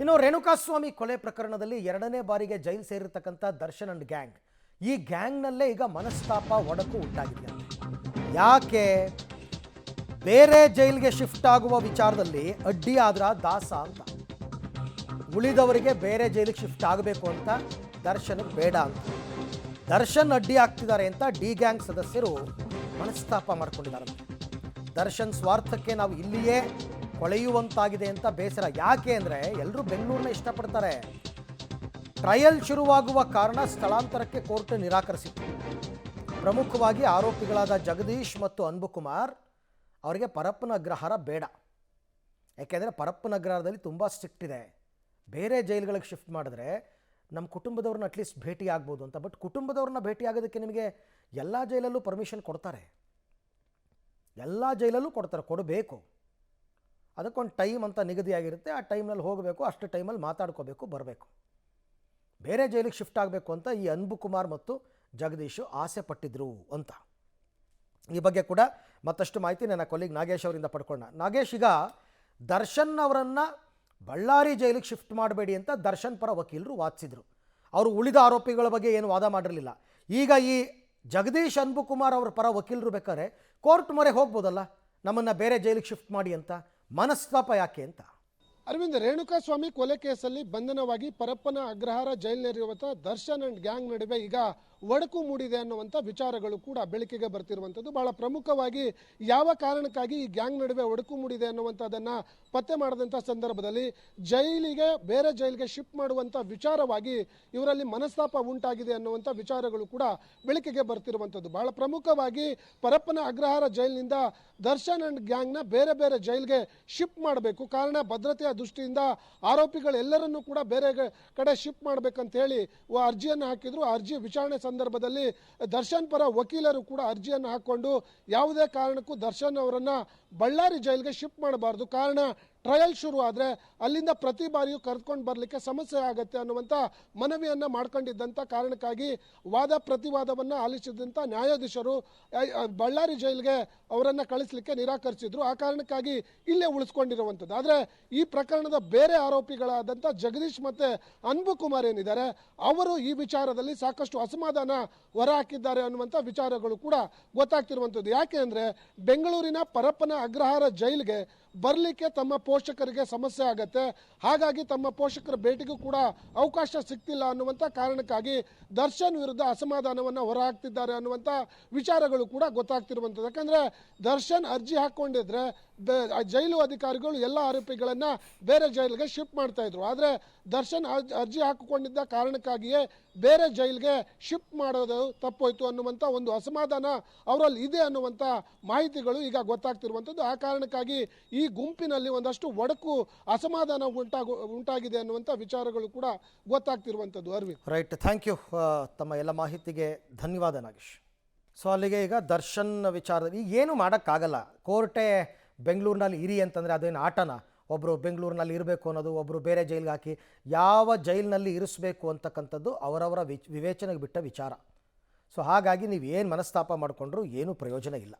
ಇನ್ನು ರೇಣುಕಾಸ್ವಾಮಿ ಕೊಲೆ ಪ್ರಕರಣದಲ್ಲಿ ಎರಡನೇ ಬಾರಿಗೆ ಜೈಲು ಸೇರಿರ್ತಕ್ಕಂಥ ದರ್ಶನ್ ಅಂಡ್ ಗ್ಯಾಂಗ್, ಈ ಗ್ಯಾಂಗ್ನಲ್ಲೇ ಈಗ ಮನಸ್ತಾಪ ಒಡಕು ಉಂಟಾಗಿದೆಯಂತೆ. ಯಾಕೆ ಬೇರೆ ಜೈಲಿಗೆ ಶಿಫ್ಟ್ ಆಗುವ ವಿಚಾರದಲ್ಲಿ ಅಡ್ಡಿ ಆದ್ರ ದಾಸ ಅಂತ, ಉಳಿದವರಿಗೆ ಬೇರೆ ಜೈಲಿಗೆ ಶಿಫ್ಟ್ ಆಗಬೇಕು ಅಂತ ದರ್ಶನ್ ಬೇಡ ಅಂತ, ದರ್ಶನ್ ಅಡ್ಡಿ ಆಗ್ತಿದ್ದಾರೆ ಅಂತ ಡಿ ಗ್ಯಾಂಗ್ ಸದಸ್ಯರು ಮನಸ್ತಾಪ ಮಾಡ್ಕೊಂಡಿದ್ದಾರಂತೆ. ದರ್ಶನ್ ಸ್ವಾರ್ಥಕ್ಕೆ ನಾವು ಇಲ್ಲಿಯೇ ಕೊಳೆಯುವಂತಾಗಿದೆ ಅಂತ ಬೇಸರ. ಯಾಕೆ ಅಂದರೆ ಎಲ್ಲರೂ ಬೆಂಗಳೂರನ್ನ ಇಷ್ಟಪಡ್ತಾರೆ. ಟ್ರಯಲ್ ಶುರುವಾಗುವ ಕಾರಣ ಸ್ಥಳಾಂತರಕ್ಕೆ ಕೋರ್ಟ್ ನಿರಾಕರಿಸಿತ್ತು. ಪ್ರಮುಖವಾಗಿ ಆರೋಪಿಗಳಾದ ಜಗದೀಶ್ ಮತ್ತು ಅನ್ಬುಕುಮಾರ್ ಅವರಿಗೆ ಪರಪ್ಪನ ಅಗ್ರಹಾರ ಬೇಡ. ಯಾಕೆಂದರೆ ಪರಪ್ಪನ ಅಗ್ರಹಾರದಲ್ಲಿ ತುಂಬ ಸ್ಟ್ರಿಕ್ಟ್ ಇದೆ. ಬೇರೆ ಜೈಲುಗಳಿಗೆ ಶಿಫ್ಟ್ ಮಾಡಿದ್ರೆ ನಮ್ಮ ಕುಟುಂಬದವ್ರನ್ನ ಅಟ್ಲೀಸ್ಟ್ ಭೇಟಿ ಆಗ್ಬೋದು ಅಂತ. ಬಟ್ ಕುಟುಂಬದವ್ರನ್ನ ಭೇಟಿ ಆಗೋದಕ್ಕೆ ನಿಮಗೆ ಎಲ್ಲ ಜೈಲಲ್ಲೂ ಪರ್ಮಿಷನ್ ಕೊಡ್ತಾರೆ, ಎಲ್ಲ ಜೈಲಲ್ಲೂ ಕೊಡಬೇಕು. ಅದಕ್ಕೊಂದು ಟೈಮ್ ಅಂತ ನಿಗದಿಯಾಗಿರುತ್ತೆ. ಆ ಟೈಮ್ನಲ್ಲಿ ಹೋಗಬೇಕು, ಅಷ್ಟು ಟೈಮಲ್ಲಿ ಮಾತಾಡ್ಕೋಬೇಕು, ಬರಬೇಕು. ಬೇರೆ ಜೈಲಿಗೆ ಶಿಫ್ಟ್ ಆಗಬೇಕು ಅಂತ ಈ ಅನ್ಬುಕುಮಾರ್ ಮತ್ತು ಜಗದೀಶು ಆಸೆ ಪಟ್ಟಿದ್ರು ಅಂತ. ಈ ಬಗ್ಗೆ ಕೂಡ ಮತ್ತಷ್ಟು ಮಾಹಿತಿ ನನ್ನ ಕೊಲ್ಲಿಗ್ ನಾಗೇಶ್ ಅವರಿಂದ ಪಡ್ಕೊಂಡ. ನಾಗೇಶ್, ಈಗ ದರ್ಶನ್ ಅವರನ್ನು ಬಳ್ಳಾರಿ ಜೈಲಿಗೆ ಶಿಫ್ಟ್ ಮಾಡಬೇಡಿ ಅಂತ ದರ್ಶನ್ ಪರ ವಕೀಲರು ವಾದಿಸಿದರು. ಅವರು ಉಳಿದ ಆರೋಪಿಗಳ ಬಗ್ಗೆ ಏನು ವಾದ ಮಾಡಿರಲಿಲ್ಲ. ಈಗ ಈ ಜಗದೀಶ್ ಅನ್ಬುಕುಮಾರ್ ಅವರ ಪರ ವಕೀಲರು ಬೇಕಾದ್ರೆ ಕೋರ್ಟ್ ಮೊರೆ ಹೋಗ್ಬೋದಲ್ಲ, ನಮ್ಮನ್ನು ಬೇರೆ ಜೈಲಿಗೆ ಶಿಫ್ಟ್ ಮಾಡಿ ಅಂತ. ಮನಸ್ತಾಪ ಯಾಕೆ ಅಂತ? ಅರವಿಂದ್, ರೇಣುಕಾಸ್ವಾಮಿ ಕೊಲೆ ಕೇಸಲ್ಲಿ ಬಂಧನವಾಗಿ ಪರಪ್ಪನ ಅಗ್ರಹಾರ ಜೈಲಿನಲ್ಲಿರುವಂಥ ದರ್ಶನ್ ಅಂಡ್ ಗ್ಯಾಂಗ್ ನಡುವೆ ಈಗ ಒಡಕು ಮೂಡಿದೆ ಅನ್ನುವಂಥ ವಿಚಾರಗಳು ಕೂಡ ಬೆಳಕಿಗೆ ಬರ್ತಿರುವಂಥದ್ದು. ಬಹಳ ಪ್ರಮುಖವಾಗಿ ಯಾವ ಕಾರಣಕ್ಕಾಗಿ ಈ ಗ್ಯಾಂಗ್ ನಡುವೆ ಒಡಕು ಮೂಡಿದೆ ಅನ್ನುವಂಥದ್ದನ್ನು ಪತ್ತೆ ಮಾಡಿದಂಥ ಸಂದರ್ಭದಲ್ಲಿ ಬೇರೆ ಜೈಲಿಗೆ ಶಿಫ್ಟ್ ಮಾಡುವಂಥ ವಿಚಾರವಾಗಿ ಇವರಲ್ಲಿ ಮನಸ್ತಾಪ ಉಂಟಾಗಿದೆ ಅನ್ನುವಂಥ ವಿಚಾರಗಳು ಕೂಡ ಬೆಳಕಿಗೆ ಬರ್ತಿರುವಂಥದ್ದು. ಬಹಳ ಪ್ರಮುಖವಾಗಿ ಪರಪ್ಪನ ಅಗ್ರಹಾರ ಜೈಲಿನಿಂದ ದರ್ಶನ್ ಅಂಡ್ ಗ್ಯಾಂಗ್ನ ಬೇರೆ ಬೇರೆ ಜೈಲಿಗೆ ಶಿಫ್ಟ್ ಮಾಡಬೇಕು, ಕಾರಣ ಭದ್ರತೆಯ ದೃಷ್ಟಿಯಿಂದ ಆರೋಪಿಗಳೆಲ್ಲರನ್ನೂ ಕೂಡ ಬೇರೆ ಕಡೆ ಶಿಫ್ಟ್ ಮಾಡಬೇಕಂತ ಹೇಳಿ ಅರ್ಜಿಯನ್ನು ಹಾಕಿದ್ರು. ಅರ್ಜಿ ವಿಚಾರಣೆ ಸಂದರ್ಭದಲ್ಲಿ ದರ್ಶನ್ ಪರ ವಕೀಲರು ಕೂಡ ಅರ್ಜಿಯನ್ನು ಹಾಕೊಂಡು ಯಾವುದೇ ಕಾರಣಕ್ಕೂ ದರ್ಶನ್ ಅವರನ್ನ ಬಳ್ಳಾರಿ ಜೈಲಿಗೆ ಶಿಫ್ಟ್ ಮಾಡಬಾರ್ದು, ಕಾರಣ ಟ್ರಯಲ್ ಶುರು ಆದರೆ ಅಲ್ಲಿಂದ ಪ್ರತಿ ಬಾರಿಯೂ ಕರೆದುಕೊಂಡು ಬರಲಿಕ್ಕೆ ಸಮಸ್ಯೆ ಆಗುತ್ತೆ ಅನ್ನುವಂಥ ಮನವಿಯನ್ನು ಮಾಡ್ಕೊಂಡಿದ್ದಂಥ ಕಾರಣಕ್ಕಾಗಿ ವಾದ ಪ್ರತಿವಾದವನ್ನು ಆಲಿಸಿದಂಥ ನ್ಯಾಯಾಧೀಶರು ಬಳ್ಳಾರಿ ಜೈಲಿಗೆ ಅವರನ್ನು ಕಳಿಸಲಿಕ್ಕೆ ನಿರಾಕರಿಸಿದ್ರು. ಆ ಕಾರಣಕ್ಕಾಗಿ ಇಲ್ಲೇ ಉಳಿಸ್ಕೊಂಡಿರುವಂಥದ್ದು. ಆದರೆ ಈ ಪ್ರಕರಣದ ಬೇರೆ ಆರೋಪಿಗಳಾದಂಥ ಜಗದೀಶ್ ಮತ್ತು ಅನ್ಬುಕುಮಾರ್ ಏನಿದ್ದಾರೆ, ಅವರು ಈ ವಿಚಾರದಲ್ಲಿ ಸಾಕಷ್ಟು ಅಸಮಾಧಾನ ಹೊರಹಾಕಿದ್ದಾರೆ ಅನ್ನುವಂಥ ವಿಚಾರಗಳು ಕೂಡ ಗೊತ್ತಾಗ್ತಿರುವಂಥದ್ದು. ಯಾಕೆ ಅಂದರೆ ಬೆಂಗಳೂರಿನ ಪರಪ್ಪನ ಅಗ್ರಹಾರ ಜೈಲಿಗೆ ಬರಲಿಕ್ಕೆ ತಮ್ಮ ಪೋಷಕರಿಗೆ ಸಮಸ್ಯೆ ಆಗತ್ತೆ, ಹಾಗಾಗಿ ತಮ್ಮ ಪೋಷಕರ ಭೇಟಿಗೂ ಕೂಡ ಅವಕಾಶ ಸಿಗ್ತಿಲ್ಲ ಅನ್ನುವಂಥ ಕಾರಣಕ್ಕಾಗಿ ದರ್ಶನ್ ವಿರುದ್ಧ ಅಸಮಾಧಾನವನ್ನು ಹೊರಹಾಕ್ತಿದ್ದಾರೆ ಅನ್ನುವಂಥ ವಿಚಾರಗಳು ಕೂಡ ಗೊತ್ತಾಗ್ತಿರುವಂಥದ್ದು. ಯಾಕಂದರೆ ದರ್ಶನ್ ಅರ್ಜಿ ಹಾಕ್ಕೊಂಡಿದ್ರೆ ಜೈಲು ಅಧಿಕಾರಿಗಳು ಎಲ್ಲ ಆರೋಪಿಗಳನ್ನು ಬೇರೆ ಜೈಲಿಗೆ ಶಿಫ್ಟ್ ಮಾಡ್ತಾ ಇದ್ರು. ಆದರೆ ದರ್ಶನ್ ಅರ್ಜಿ ಹಾಕಿಕೊಂಡಿದ್ದ ಕಾರಣಕ್ಕಾಗಿಯೇ ಬೇರೆ ಜೈಲಿಗೆ ಶಿಫ್ಟ್ ಮಾಡೋದು ತಪ್ಪೋಯ್ತು ಅನ್ನುವಂಥ ಒಂದು ಅಸಮಾಧಾನ ಅವರಲ್ಲಿ ಇದೆ ಅನ್ನುವಂಥ ಮಾಹಿತಿಗಳು ಈಗ ಗೊತ್ತಾಗ್ತಿರುವಂಥದ್ದು. ಆ ಕಾರಣಕ್ಕಾಗಿ ಈ ಗುಂಪಿನಲ್ಲಿ ಒಂದಷ್ಟು ಒಡಕು ಅಸಮಾಧಾನ ಉಂಟಾಗಿದೆ ಅನ್ನುವಂಥ ವಿಚಾರಗಳು ಕೂಡ ಗೊತ್ತಾಗ್ತಿರುವಂಥದ್ದು. Arvind, right, thank you. ತಮ್ಮ ಎಲ್ಲ ಮಾಹಿತಿಗೆ ಧನ್ಯವಾದ ನಾಗೇಶ್. ಸೊ ಅಲ್ಲಿಗೆ ಈಗ ದರ್ಶನ್ ವಿಚಾರದಲ್ಲಿ ಏನು ಮಾಡೋಕ್ಕಾಗಲ್ಲ. ಕೋರ್ಟೇ ಬೆಂಗಳೂರಿನಲ್ಲಿ ಇರಿ ಅಂತಂದರೆ ಅದೇನು ಆಟನ? ಒಬ್ಬರು ಬೆಂಗಳೂರಿನಲ್ಲಿ ಇರಬೇಕು ಅನ್ನೋದು, ಒಬ್ಬರು ಬೇರೆ ಜೈಲಿಗೆ ಹಾಕಿ ಯಾವ ಜೈಲಿನಲ್ಲಿ ಇರಿಸಬೇಕು ಅಂತಕ್ಕಂಥದ್ದು ಅವರವರ ವಿವೇಚನೆಗೆ ಬಿಟ್ಟ ವಿಚಾರ. ಸೊ ಹಾಗಾಗಿ ನೀವು ಏನು ಮನಸ್ತಾಪ ಮಾಡಿಕೊಂಡ್ರೂ ಏನೂ ಪ್ರಯೋಜನ ಇಲ್ಲ.